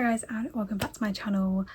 guys, and welcome back to my channel.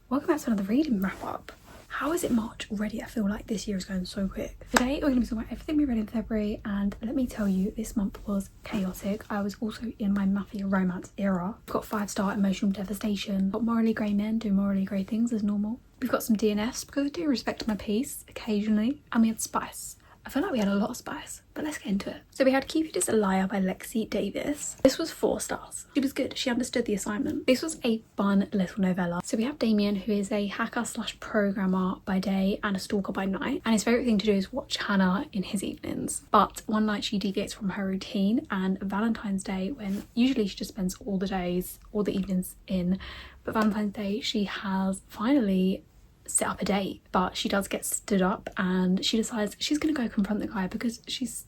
Welcome back to another reading wrap up. How is it March already? I feel like this year is going so quick. Today we're going to be talking about everything we read in February, and let me tell you, this month was chaotic. I was also in my mafia romance era. We've got 5-star emotional devastation. We've got morally grey men doing morally grey things as normal. We've got some DNFs because I do respect my peace occasionally, and we had spice. I feel like we had a lot of spice, but let's get into it. So we had Cupid is a Liar by Lexi Davis. This was 4 stars. She was good. She understood the assignment. This was a fun little novella. So we have Damien, who is a hacker slash programmer by day and a stalker by night. And his favourite thing to do is watch Hannah in his evenings. But one night she deviates from her routine, and Valentine's Day, when usually she just spends all the evenings in, but Valentine's Day she has finally set up a date, but she does get stood up and she decides she's gonna go confront the guy because she's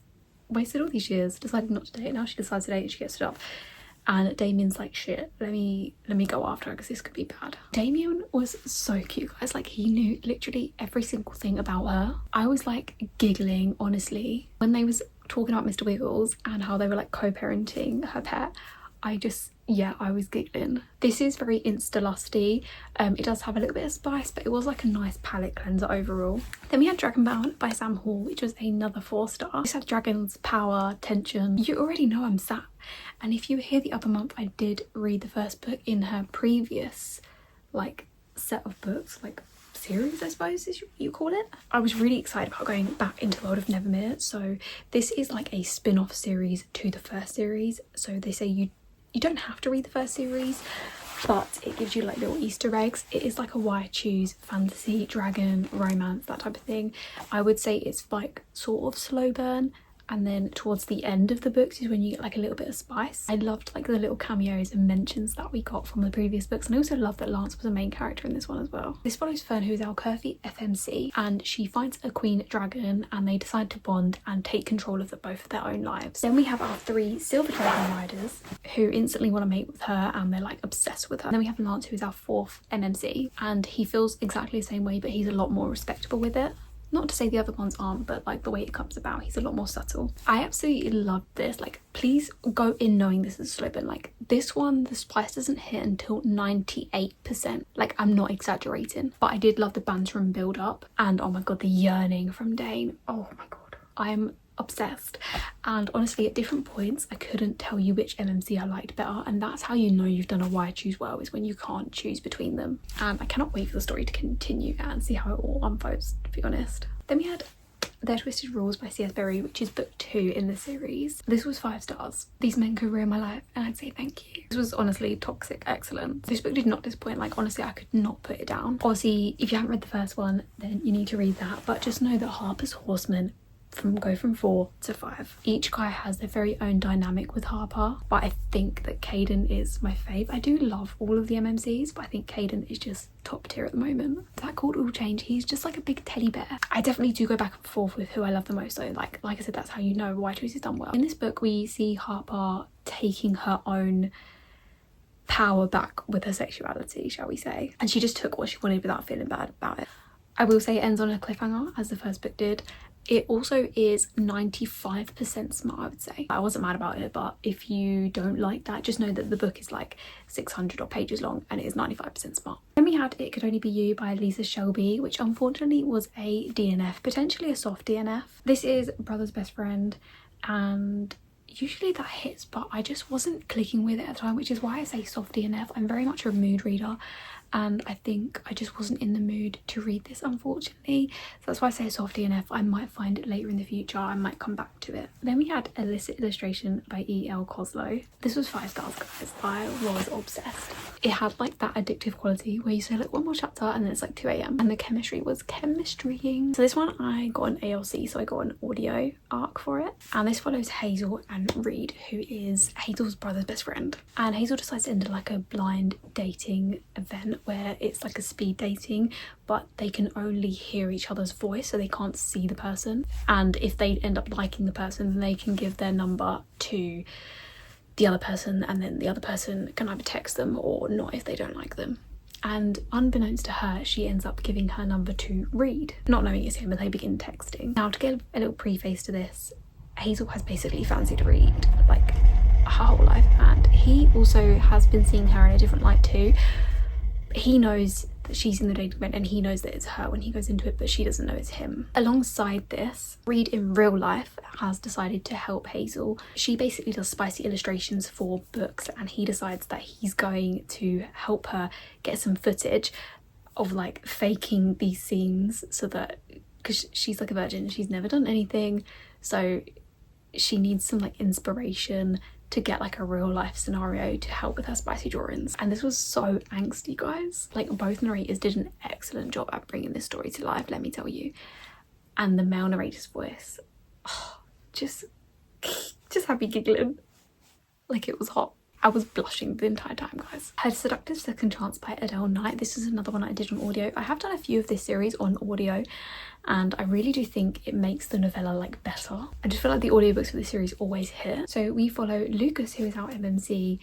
wasted all these years deciding not to date. Now she decides to date and she gets stood up, and Damien's like, shit, let me go after her because this could be bad. Damien was so cute, guys. Like, he knew literally every single thing about her. I was like giggling, honestly, when they was talking about Mr. Wiggles and how they were like co-parenting her pet. I was giggling. This is very insta-lusty. It does have a little bit of spice, but it was like a nice palette cleanser overall. Then we had Dragonbound by Sam Hall, which was another 4-star. This had dragons, power, tension. You already know I'm sat. And if you were here the other month, I did read the first book in her previous like set of books, like series I suppose is you call it. I was really excited about going back into the world of Nevermere. So this is like a spin-off series to the first series. So they say you don't have to read the first series, but it gives you like little Easter eggs. It is like a why choose fantasy, dragon, romance, that type of thing. I would say it's like sort of slow burn, and then towards the end of the books is when you get like a little bit of spice. I loved like the little cameos and mentions that we got from the previous books, and I also love that Lance was a main character in this one as well. This follows Fern, who is our curvy FMC, and she finds a queen dragon and they decide to bond and take control of both of their own lives. Then we have our 3 silver dragon riders who instantly want to mate with her and they're like obsessed with her. And then we have Lance, who is our 4th MMC, and he feels exactly the same way, but he's a lot more respectable with it. Not to say the other ones aren't, but like the way it comes about, he's a lot more subtle. I absolutely love this. Like, please go in knowing this is a slow burn. Like, this one, the spice doesn't hit until 98%. Like, I'm not exaggerating, but I did love the banter and build up, and oh my god, the yearning from Dane. Oh my god, I am obsessed. And honestly, at different points I couldn't tell you which MMC I liked better, and that's how you know you've done a why choose well, is when you can't choose between them. And I cannot wait for the story to continue and see how it all unfolds, to be honest. Then we had Their Twisted Rules by C.S. Berry, which is book 2 in the series. This was 5 stars. These men could ruin my life and I'd say thank you. This was honestly toxic excellent. This book did not disappoint. Like, honestly, I could not put it down. Obviously, if you haven't read the first one, then you need to read that, but just know that Harper's horsemen go from 4 to 5. Each guy has their very own dynamic with Harper, but I think that Caden is my fave. I do love all of the MMCs, but I think Caden is just top tier at the moment. That called all change. He's just like a big teddy bear. I definitely do go back and forth with who I love the most though. Like I said, that's how you know why choice is done well. In this book we see Harper taking her own power back with her sexuality, shall we say, and she just took what she wanted without feeling bad about it. I will say it ends on a cliffhanger, as the first book did. It also is 95% smart, I would say. I wasn't mad about it, but if you don't like that, just know that the book is like 600 odd pages long and it is 95% smart. Then we had It Could Only Be You by Lisa Shelby, which unfortunately was a DNF, potentially a soft DNF. This is Brother's Best Friend, and usually that hits, but I just wasn't clicking with it at the time, which is why I say soft DNF. I'm very much a mood reader, and I think I just wasn't in the mood to read this, unfortunately. So that's why I say soft DNF. I might find it later in the future. I might come back to it. Then we had Illicit Illustration by E.L. Coslow. This was 5 stars, guys. I was obsessed. It had like that addictive quality where you say like one more chapter and then it's like 2 AM, and the chemistry was chemistrying. So this one I got an ALC, so I got an audio arc for it. And this follows Hazel and Reed, who is Hazel's brother's best friend. And Hazel decides to enter like a blind dating event where it's like a speed dating, but they can only hear each other's voice, so they can't see the person. And if they end up liking the person, then they can give their number to the other person, and then the other person can either text them or not if they don't like them. And unbeknownst to her, she ends up giving her number to Reed, not knowing it's him, and they begin texting. Now, to get a little preface to this, Hazel has basically fancied Reed like her whole life, and he also has been seeing her in a different light too. He knows that she's in the dating event and he knows that it's her when he goes into it, but she doesn't know it's him. Alongside this, Reed in real life has decided to help Hazel. She basically does spicy illustrations for books, and he decides that he's going to help her get some footage of like faking these scenes, so that, because she's like a virgin, she's never done anything, so she needs some like inspiration to get like a real life scenario to help with her spicy drawings. And this was so angsty, guys. Like, both narrators did an excellent job at bringing this story to life, let me tell you. And the male narrator's voice, oh, just had me giggling like it was hot. I was blushing the entire time, guys. Her Seductive Second Chance by Adele Knight. This is another one I did on audio. I have done a few of this series on audio, and I really do think it makes the novella like better. I just feel like the audiobooks for this series always hit. So we follow Lucas, who is our MMC,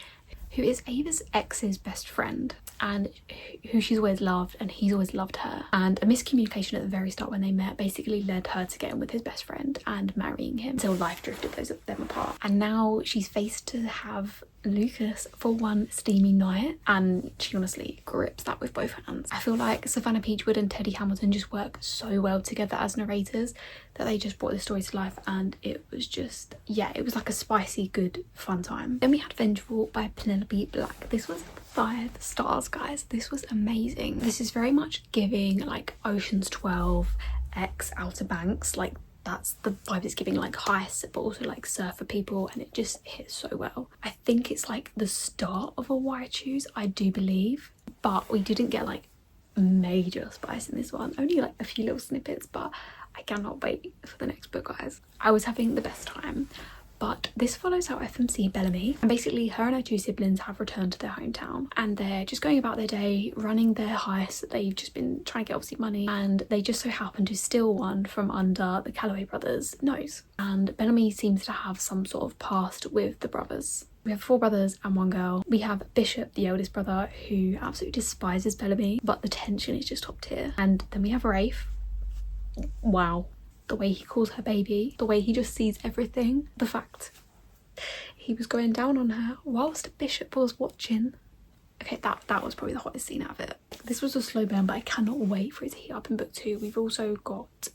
who is Ava's ex's best friend and who she's always loved, and he's always loved her. And a miscommunication at the very start when they met basically led her to get in with his best friend and marrying him, until life drifted those of them apart. And now she's faced to have Lucas for one steamy night, and she honestly grips that with both hands. I feel like Savannah Peachwood and Teddy Hamilton just work so well together as narrators that they just brought this story to life, and it was just, yeah, it was like a spicy, good, fun time. Then we had Vengeful by Penelope Black. This was 5 stars, guys. This was amazing. This is very much giving like Ocean's 12 x Outer Banks, like that's the vibe it's giving, like heists but also like surfer people, and it just hits so well. I think it's like the start of a Why Choose, I do believe, but we didn't get like major spice in this one, only like a few little snippets, but I cannot wait for the next book, guys. I was having the best time. But this follows our FMC Bellamy, and basically her and her 2 siblings have returned to their hometown, and they're just going about their day running their heist. They've just been trying to get obviously money, and they just so happen to steal one from under the Calloway brothers' nose. And Bellamy seems to have some sort of past with the brothers. We have 4 brothers and 1 girl. We have Bishop, the eldest brother, who absolutely despises Bellamy, but the tension is just top tier. And then we have Rafe. Wow. The way he calls her baby, the way he just sees everything, the fact he was going down on her whilst Bishop was watching. Okay, that was probably the hottest scene out of it. This was a slow burn, but I cannot wait for it to heat up in book 2. We've also got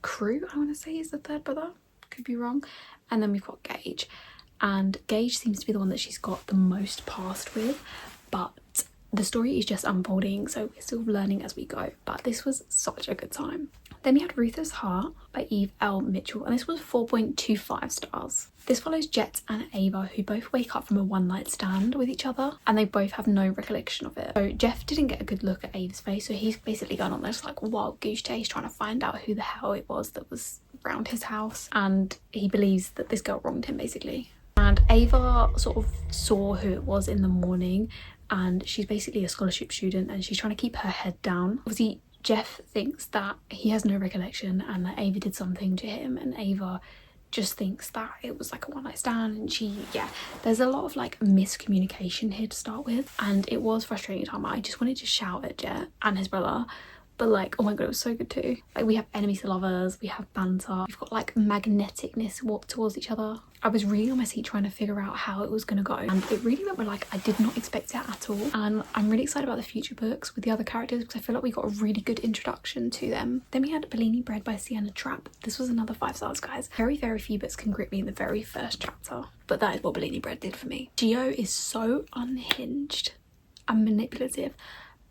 Crew, I want to say is the 3rd brother, could be wrong, and then we've got Gage, and Gage seems to be the one that she's got the most past with, but the story is just unfolding, so we're still learning as we go. But this was such a good time. Then we had Ruthless Heart by Eve L. Mitchell, and this was 4.25 stars. This follows Jet and Ava, who both wake up from a one-night stand with each other, and they both have no recollection of it. So Jeff didn't get a good look at Ava's face, so he's basically gone on this like wild goose chase trying to find out who the hell it was that was around his house, and he believes that this girl wronged him basically. And Ava sort of saw who it was in the morning, and she's basically a scholarship student and she's trying to keep her head down. Obviously Jeff thinks that he has no recollection and that Ava did something to him, and Ava just thinks that it was like a one-night stand, and there's a lot of like miscommunication here to start with, and it was frustrating at the time. I just wanted to shout at Jet and his brother, but like, oh my god, it was so good too. Like, we have enemies to lovers, we have banter, we've got like magneticness towards each other. I was really on my seat trying to figure out how it was gonna go, and it really went well. Like, I did not expect it at all, and I'm really excited about the future books with the other characters because I feel like we got a really good introduction to them. Then we had Bellini Bread by Sienna Trapp. This was another 5 stars, guys. Very few books can grip me in the very first chapter, but that is what Bellini Bread did for me. Gio is so unhinged and manipulative,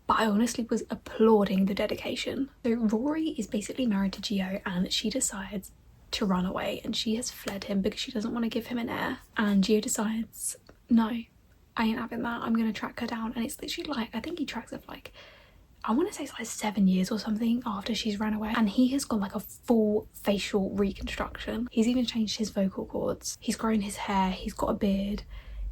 but I honestly was applauding the dedication. So Rory is basically married to Gio, and she decides to run away, and she has fled him because she doesn't want to give him an heir. And Gio decides, no, I ain't having that, I'm gonna track her down. And it's literally like, I think he tracks her for like, I want to say it's like 7 years or something after she's ran away, and he has got like a full facial reconstruction. He's even changed his vocal cords, he's grown his hair, he's got a beard,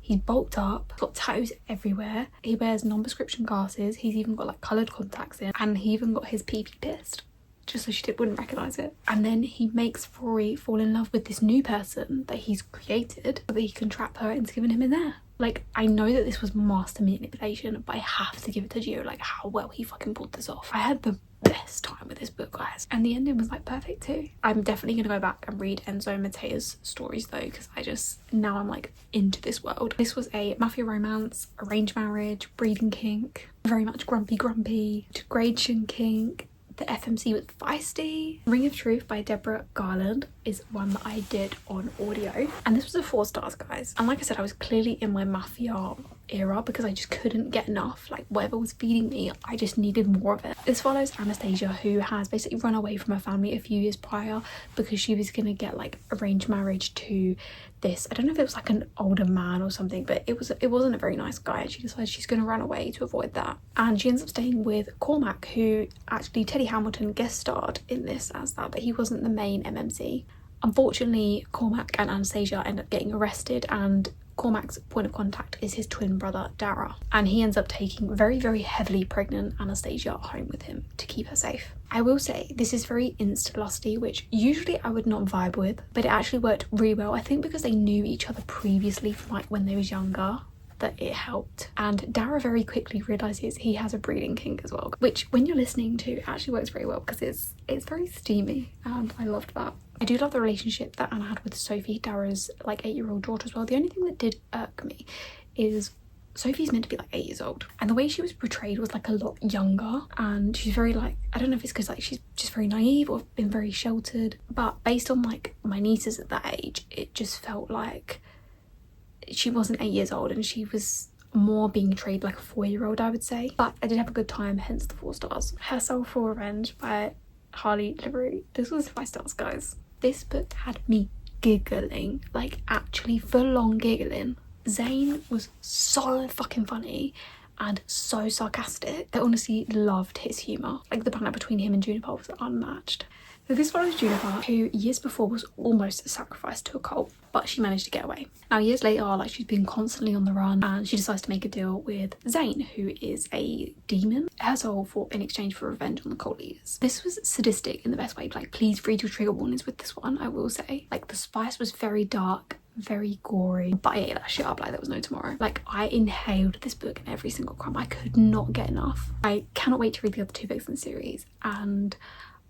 he's bulked up, got tattoos everywhere, he wears non-prescription glasses, he's even got like coloured contacts in, and he even got his pee-pee pierced just so she wouldn't recognise it. And then he makes Rory fall in love with this new person that he's created so that he can trap her into giving him in there. Like, I know that this was master manipulation, but I have to give it to Gio, like, how well he fucking pulled this off. I had the best time with this book, guys, and the ending was like perfect too. I'm definitely gonna go back and read Enzo and Mattea's stories though, because now I'm like into this world. This was a mafia romance, arranged marriage, breeding kink, very much grumpy, degradation kink. The FMC was feisty. Ring of Truth by Deborah Garland is one that I did on audio, and this was a 4 stars, guys. And like I said, I was clearly in my mafia era because I just couldn't get enough. Like, whatever was feeding me, I just needed more of it. This follows Anastasia, who has basically run away from her family a few years prior because she was gonna get like arranged marriage to this, I don't know if it was like an older man or something, but it wasn't a very nice guy, and she decides she's going to run away to avoid that. And she ends up staying with Cormac, who actually Teddy Hamilton guest starred in this as that, but he wasn't the main MMC. Unfortunately, Cormac and Anastasia end up getting arrested, and Cormac's point of contact is his twin brother Dara, and he ends up taking very heavily pregnant Anastasia home with him to keep her safe. I will say this is very insta-lusty, which usually I would not vibe with, but it actually worked really well. I think because they knew each other previously from like when they was younger, that it helped. And Dara very quickly realizes he has a breeding kink as well, which when you're listening to actually works very well because it's very steamy, and I loved that. I do love the relationship that Anna had with Sophie, Dara's like 8-year-old daughter as well. The only thing that did irk me is Sophie's meant to be like 8 years old, and the way she was portrayed was like a lot younger, and she's very like, I don't know if it's because like she's just very naive or been very sheltered, but based on like my nieces at that age, it just felt like she wasn't 8 years old and she was more being treated like a 4-year-old, I would say. But I did have a good time, hence the 4 stars. Her Soul for Revenge by Harley Livery. This was 5 stars, guys. This book had me giggling, like actually full on giggling. Zane was so fucking funny and so sarcastic. I honestly loved his humour. Like the banter between him and Juniper was unmatched. So this follows Juniper, who years before was almost sacrificed to a cult, but she managed to get away. Now years later, like she's been constantly on the run, and she decides to make a deal with Zane, who is a demon, her soul in exchange for revenge on the cult leaders. This was sadistic in the best way. Like, please read your trigger warnings with this one, I will say. Like, the spice was very dark, very gory, but I ate that shit up like there was no tomorrow. Like, I inhaled this book in every single crumb. I could not get enough. I cannot wait to read the other 2 books in the series, and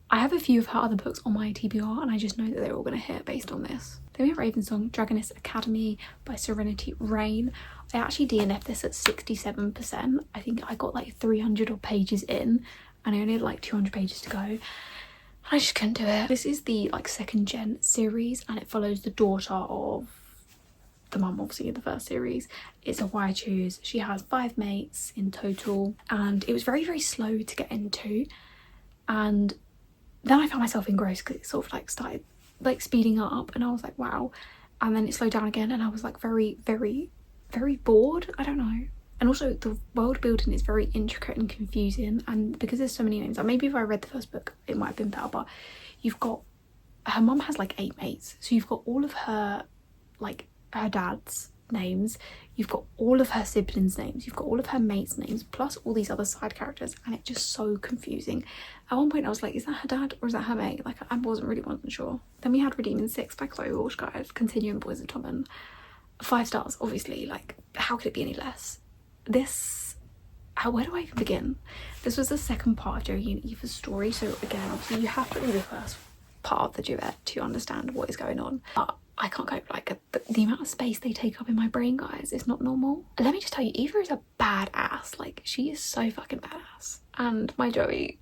I have a few of her other books on my TBR, and I just know that they're all going to hit based on this. Then we have Ravensong, Dragoness Academy by Serenity Rain. I actually DNF'd this at 67%. I think I got like 300 odd pages in, and I only had like 200 pages to go. I just couldn't do it. This is the like 2nd gen series, and it follows the daughter of the mum, obviously, in the first series. It's a Why I Choose. She has 5 mates in total, and it was very slow to get into, and then I found myself engrossed because it sort of like started like speeding up, and I was like, wow. And then it slowed down again, and I was like very bored. I don't know. And also the world building is very intricate and confusing, and because there's so many names, like maybe if I read the first book it might have been better, but you've got, her mum has like 8 mates, so you've got all of her, like her dad's names, you've got all of her siblings' names, you've got all of her mates' names, plus all these other side characters, and it's just so confusing. At one point I was like, is that her dad or is that her mate? Like, I wasn't sure. Then we had Redeeming 6 by Chloe Walsh, guys, continuing Boys of Tommen. 5 stars, obviously. Like, how could it be any less? This, where do I even begin? This was the 2nd part of Joey and Eva's story, so again, obviously you have to read the first part of the duet to understand what is going on, but I can't cope. Like, the amount of space they take up in my brain, guys, is not normal. Let me just tell you, Eva is a badass. Like, she is so fucking badass. And my Joey,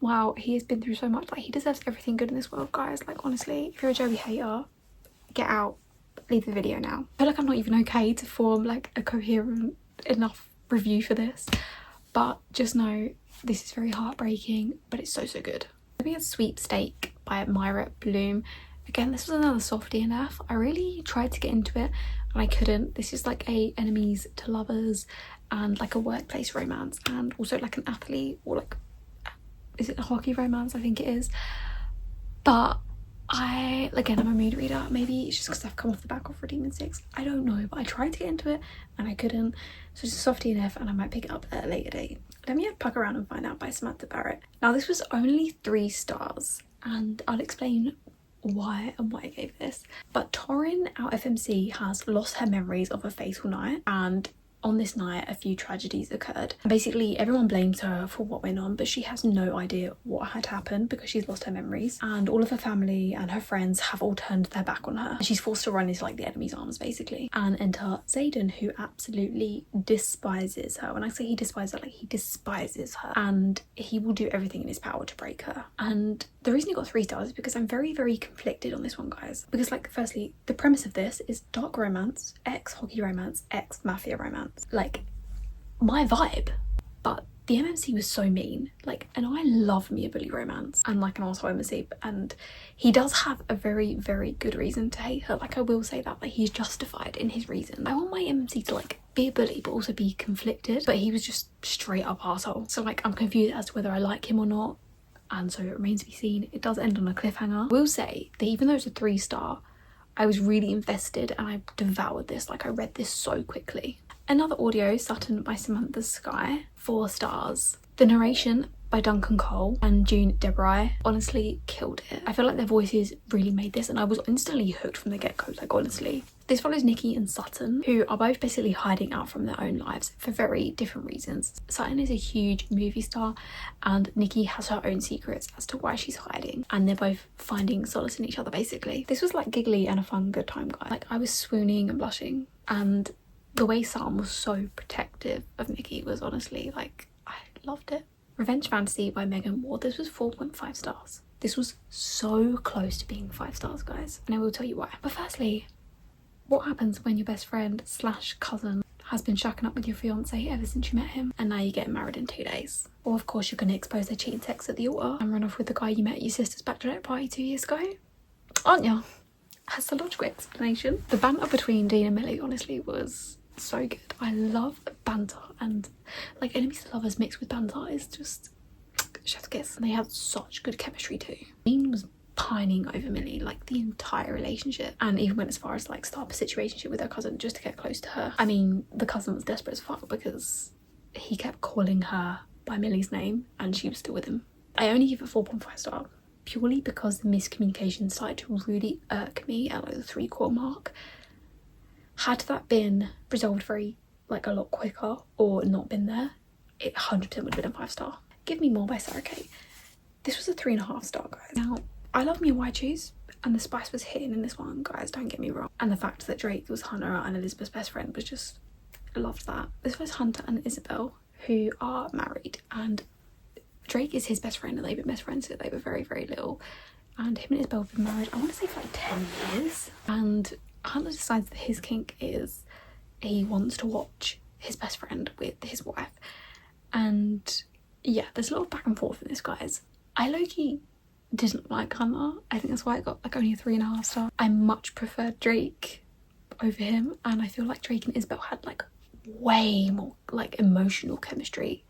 wow, he has been through so much. Like, he deserves everything good in this world, guys. Like, honestly, if you're a Joey hater, get out, leave the video now. I feel like I'm not even okay to form like a coherent enough review for this, but just know this is very heartbreaking, but it's so good. We had Sweepstake by Myra Bloom. Again, this was another soft DNF. I really tried to get into it and I couldn't. This is like a enemies to lovers and like a workplace romance, and also like an athlete, or like, is it a hockey romance? I think it is. But again, I'm a mood reader. Maybe it's just because I've come off the back of Redeeming 6. I don't know, but I tried to get into it and I couldn't. So it's a soft DNF, and I might pick it up at a later date. Let me Puck Around and Find Out by Samantha Barrett. Now, this was only 3 stars, and I'll explain why and why I gave this. But Torin, our FMC, has lost her memories of a fatal night, and on this night a few tragedies occurred. Basically everyone blames her for what went on, but she has no idea what had happened because she's lost her memories, and all of her family and her friends have all turned their back on her. She's forced to run into like the enemy's arms basically, and enter Xaden, who absolutely despises her. When I say he despises her, like he despises her, and he will do everything in his power to break her. And the reason he got 3 stars is because I'm very, very conflicted on this one, guys. Because like, firstly, the premise of this is dark romance, ex-hockey romance, ex-mafia romance. Like, my vibe. But the MMC was so mean. Like, and I love me a bully romance and like an arsehole MMC, and he does have a very, very good reason to hate her. Like, I will say that, like, he's justified in his reason. I want my MMC to like be a bully but also be conflicted, but he was just straight up arsehole. So like, I'm confused as to whether I like him or not, and so it remains to be seen. It does end on a cliffhanger. I will say that even though it's a 3-star, I was really invested and I devoured this. Like, I read this so quickly. Another audio, Sutton by Samantha Sky, 4 stars. The narration by Duncan Cole and June Debray honestly killed it. I feel like their voices really made this, and I was instantly hooked from the get-go, like, honestly. This follows Nikki and Sutton, who are both basically hiding out from their own lives for very different reasons. Sutton is a huge movie star and Nikki has her own secrets as to why she's hiding, and they're both finding solace in each other basically. This was like giggly and a fun good time, guys. Like, I was swooning and blushing, and the way Sutton was so protective of Nikki was honestly, like, I loved it. Revenge Fantasy by Megan Ward. This was 4.5 stars. This was so close to being 5 stars, guys, and I will tell you why. But firstly, what happens when your best friend / cousin has been shacking up with your fiance ever since you met him, and now you're getting married in 2 days? Or of course you're going to expose their cheating sex at the altar and run off with the guy you met at your sister's bachelorette party 2 years ago? Aren't ya? That's the logical explanation. The banter between Dean and Millie honestly was so good. I love banter, and like, enemies to lovers mixed with banter is just chef's kiss. And they had such good chemistry too. Dean was pining over Millie like the entire relationship, and even went as far as like start a situationship with her cousin just to get close to her. I mean, the cousin was desperate as fuck because he kept calling her by Millie's name and she was still with him. I only give it 4.5 star purely because the miscommunication started to really irk me at like the 3-quarter mark. Had that been resolved very, like, a lot quicker or not been there, it 100% would have been a 5-star. Give Me More by Sarah Kate. This was a 3.5 star, guys. Now, I love me a white cheese, and the spice was hitting in this one, guys, don't get me wrong. And the fact that Drake was Hunter and Elizabeth's best friend was just, I loved that. This was Hunter and Isabel, who are married, and Drake is his best friend, and they've been best friends since they were very, very little. And him and Isabel have been married, I want to say, for like 10 years. And Hunter decides that his kink is he wants to watch his best friend with his wife. And yeah, there's a lot of back and forth in this, guys. I low-key didn't like Hunter. I think that's why I got like only a 3.5 star. I much preferred Drake over him, and I feel like Drake and Isabel had like way more like emotional chemistry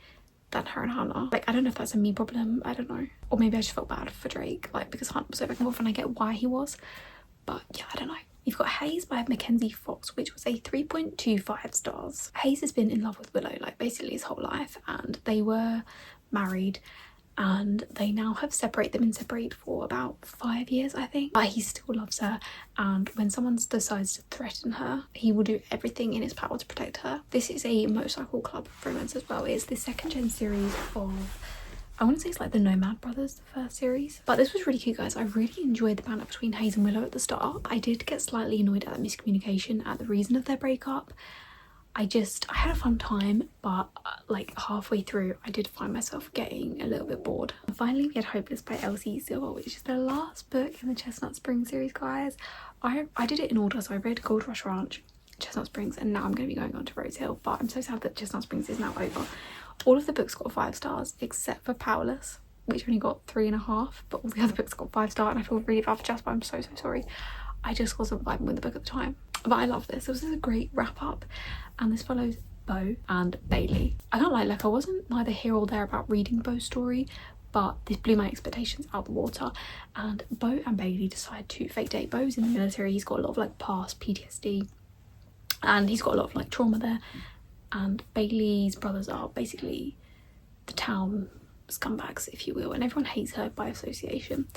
than her and Hunter. Like, I don't know if that's a me problem, I don't know. Or maybe I just felt bad for Drake, like, because Hunter was so back and forth, and I get why he was. But yeah, I don't know. You've got Hayes by Mackenzie Fox, which was a 3.25 stars. Hayes has been in love with Willow, like, basically his whole life, and they were married, and they now have been separated for about 5 years, I think. But he still loves her, and when someone decides to threaten her, he will do everything in his power to protect her. This is a motorcycle club romance as well. It's the 2nd-gen series of, I want to say it's like the Nomad Brothers, the first series. But this was really cute, guys. I really enjoyed the banter between Hayes and Willow at the start. I did get slightly annoyed at that miscommunication at the reason of their breakup. I had a fun time, but like halfway through I did find myself getting a little bit bored. And finally, we had Hopeless by Elsie Silver, which is the last book in the Chestnut Springs series, guys. I did it in order, so I read Gold Rush Ranch, Chestnut Springs, and now I'm going to be going on to Rose Hill. But I'm so sad that Chestnut Springs is now over. All of the books got 5 stars except for Powerless, which only got 3.5, but all the other books got 5 stars, and I feel really bad for Jasper. I'm so sorry. I just wasn't vibing with the book at the time. But I love this. This is a great wrap up, and this follows Bo and Bailey. I can't lie, like, I wasn't neither here or there about reading Bo's story, but this blew my expectations out the water, and Bo and Bailey decide to fake date. Bo's in the military, he's got a lot of like past PTSD, and he's got a lot of like trauma there, and Bailey's brothers are basically the town scumbags, if you will, and everyone hates her by association.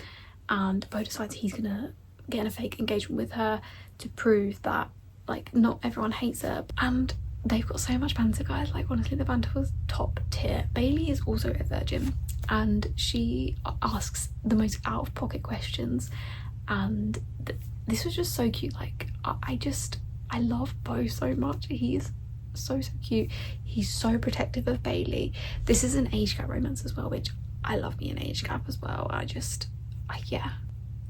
And Bo decides he's gonna get in a fake engagement with her to prove that like not everyone hates her. And they've got so much banter, guys. Like, honestly, the banter was top tier. Bailey is also a virgin, and she asks the most out-of-pocket questions, and this was just so cute. Like, I love Bo so much. He is so cute. He's so protective of Bailey. This is an age gap romance as well, which I love me an age gap as well. Yeah,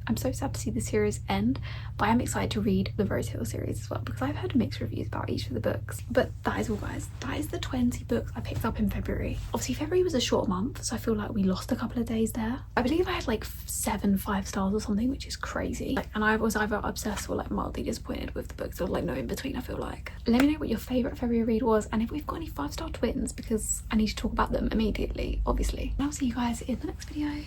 I'm so sad to see the series end, but I'm excited to read the Rose Hill series as well, because I've heard mixed reviews about each of the books. But that is all, guys. That is the 20 books I picked up in February. Obviously, February was a short month, so I feel like we lost a couple of days there. I believe I had like 7 5-stars or something, which is crazy. Like, and I was either obsessed or like mildly disappointed with the books, or like no in between, I feel like. Let me know what your favourite February read was, and if we've got any 5-star twins, because I need to talk about them immediately, obviously. And I'll see you guys in the next video.